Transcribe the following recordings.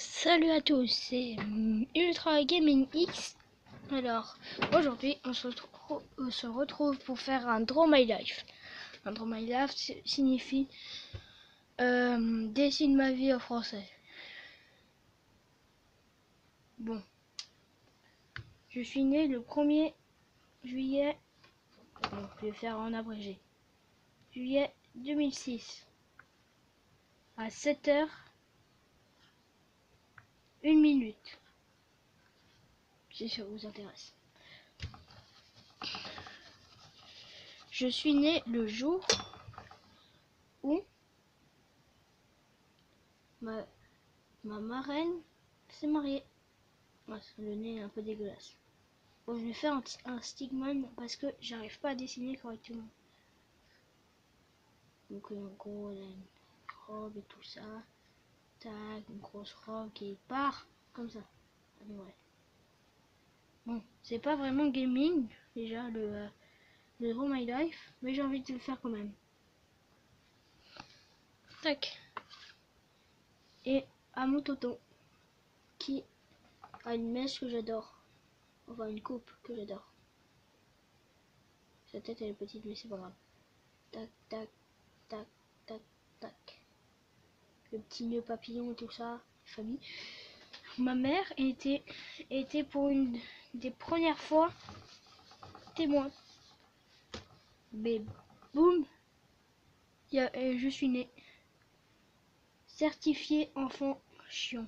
Salut à tous, c'est Ultra Gaming X. Alors, aujourd'hui, on se retrouve pour faire un Draw My Life. Un Draw My Life signifie dessine ma vie en français. Bon, je suis né le 1er juillet, bon, je vais faire en abrégé, juillet 2006, à 7h, 1 minute, si ça vous intéresse. Je suis né le jour où ma marraine s'est mariée. Ouais, le nez est un peu dégueulasse. Bon, je vais faire un stickman parce que j'arrive pas à dessiner correctement. Donc en gros, elle a une robe et tout ça. Tac, une grosse robe qui part comme ça. Allez, ouais. Bon, c'est pas vraiment gaming déjà le Draw My Life, mais j'ai envie de le faire quand même. Tac. Et à mon tonton qui a une mèche que j'adore. Enfin une coupe que j'adore. Sa tête elle est petite mais c'est pas grave. Tac, tac, tac, tac, tac. Le petit nœud papillon et tout ça, famille. Ma mère était pour une des premières fois témoin. Mais boum, je suis née. Certifié enfant chiant.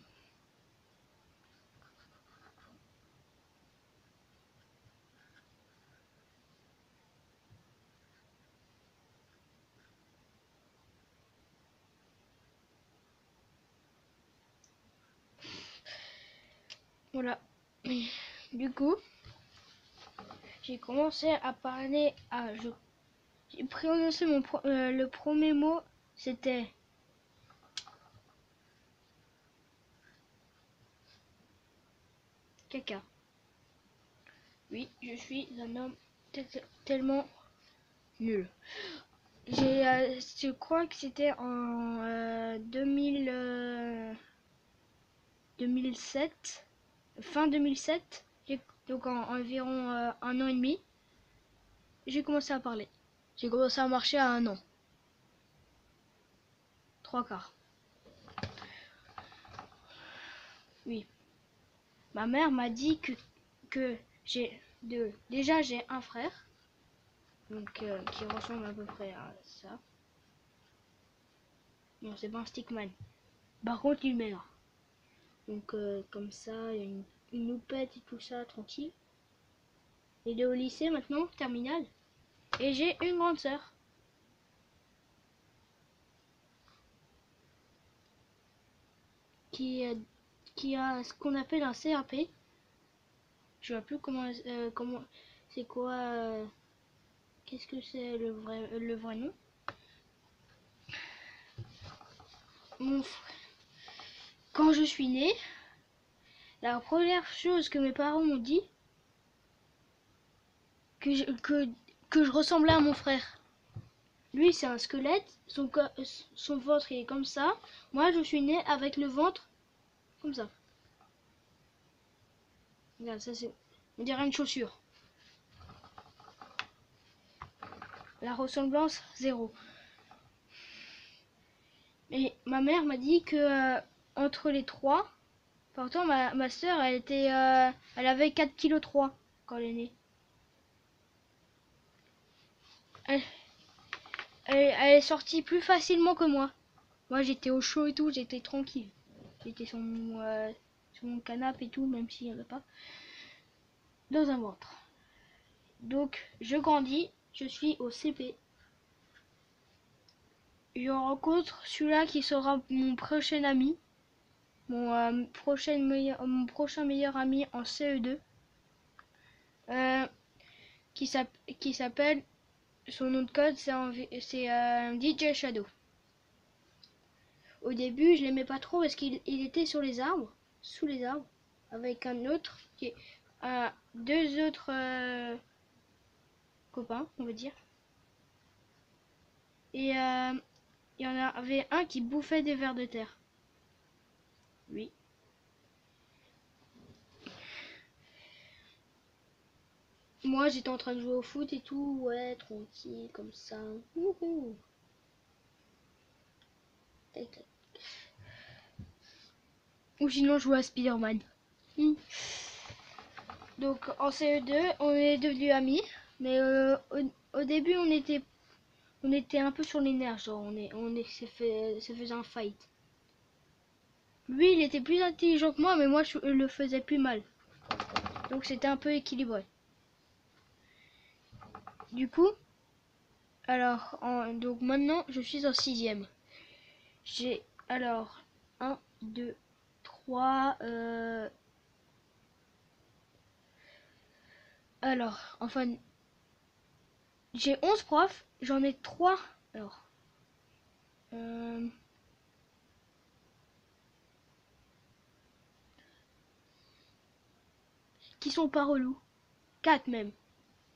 Voilà. Du coup, j'ai commencé à parler à... J'ai prononcé le premier mot, c'était... caca. Oui, je suis un homme tellement nul. Je crois que c'était en 2007, fin 2007, donc en environ un an et demi, j'ai commencé à parler. J'ai commencé à marcher à 1 an. 3/4. Oui. Ma mère m'a dit que déjà j'ai un frère, donc qui ressemble à peu près à ça. Non, c'est pas un stickman. Par contre, il meurt. Donc comme ça, il y a une loupette et tout ça, tranquille. Il est au lycée maintenant, terminale. Et j'ai une grande sœur. Qui a ce qu'on appelle un CAP. Je vois plus comment c'est quoi qu'est-ce que c'est le vrai nom. Quand je suis née, la première chose que mes parents m'ont dit que je ressemblais à mon frère. Lui c'est un squelette, son ventre il est comme ça. Moi je suis née avec le ventre comme ça. Regarde, ça c'est, on dirait une chaussure. La ressemblance, 0. Et ma mère m'a dit que entre les trois, pourtant ma soeur elle avait 4,3 kg quand elle est née. Elle est sortie plus facilement que moi. Moi j'étais au chaud et tout, j'étais tranquille. J'étais sur mon canapé et tout, même s'il n'y avait pas. Dans un ventre. Donc je grandis, je suis au CP. Je rencontre celui-là qui sera mon prochain ami. Mon prochain meilleur ami en CE2. Qui s'appelle, son nom de code c'est DJ Shadow. Au début je l'aimais pas trop parce qu'il était sur les arbres, sous les arbres, avec un autre deux autres copains on va dire. Et il y en avait un qui bouffait des vers de terre. Oui, moi j'étais en train de jouer au foot et tout, ouais, tranquille, comme ça. Wouhou. Tac, tac. Ou sinon jouer à Spider-Man. Donc en CE2, on est devenus amis, mais au début on était un peu sur les nerfs, genre ça faisait un fight. Lui il était plus intelligent que moi, mais moi je le faisais plus mal. Donc c'était un peu équilibré. Du coup, alors donc maintenant je suis en 6e. J'ai alors 1, 2, 3. Alors, enfin, j'ai 11 profs, j'en ai 3. Alors, qui sont pas relous. 4 même.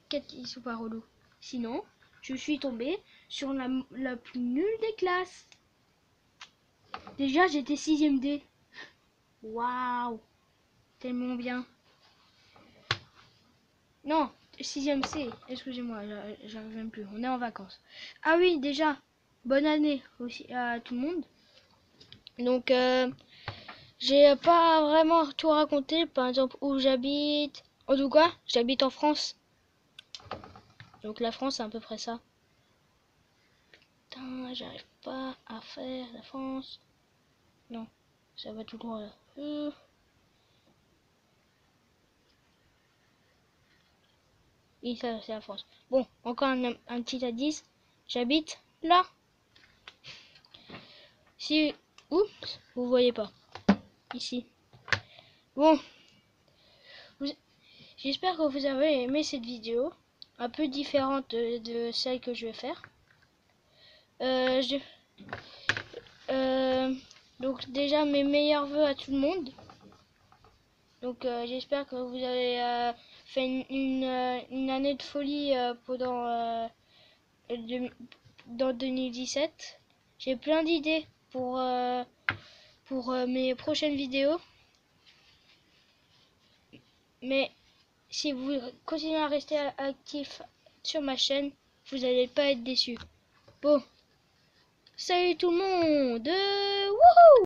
4 qui sont pas relous. Sinon, je suis tombée sur la plus nulle des classes. Déjà, j'étais 6e D. Waouh, tellement bien. Non, 6e C, excusez-moi, j'arrive même plus, on est en vacances. Ah oui, déjà, bonne année aussi à tout le monde. Donc, j'ai pas vraiment tout raconté, par exemple où j'habite. En tout cas, j'habite en France. Donc la France, c'est à peu près ça. Putain, j'arrive pas à faire la France. Non, ça va tout droit là. Oui, ça, c'est la France. Bon, encore un petit indice. J'habite là. Si... Oups, vous voyez pas. Ici. Bon. J'espère que vous avez aimé cette vidéo. Un peu différente de celle que je vais faire. Donc déjà mes meilleurs vœux à tout le monde. Donc j'espère que vous avez fait une année de folie dans 2017. J'ai plein d'idées pour mes prochaines vidéos. Mais si vous continuez à rester actif sur ma chaîne, vous n'allez pas être déçus. Bon, salut tout le monde! Wouhou!